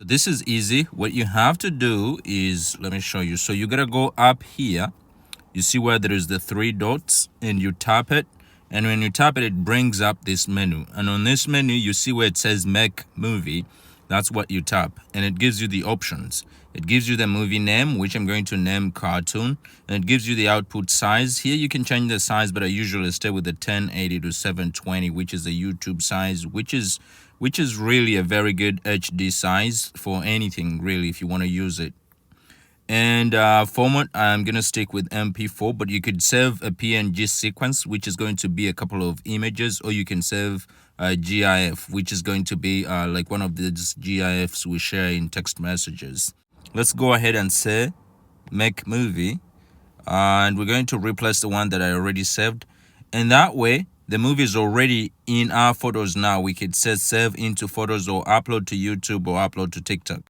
This is easy. What you have to do is, let me show you. So you gotta go up here. You see where there is the three dots, and you tap it. And when you tap it, it brings up this menu. And on this menu, you see where it says make movie. That's what you tap. And it gives you the options. It gives you the movie name, which I'm going to name cartoon. And it gives you the output size. Here you can change the size, but I usually stay with the 1080 to 720, which is a YouTube size, which is really a very good HD size for anything, really, if you want to use it. And format, I'm going to stick with MP4, but you could save a PNG sequence, which is going to be a couple of images, or you can save a GIF, which is going to be like one of these GIFs we share in text messages. Let's go ahead and say make movie, and we're going to replace the one that I already saved. And that way, the movie is already in our photos now. We could say save into photos or upload to YouTube or upload to TikTok.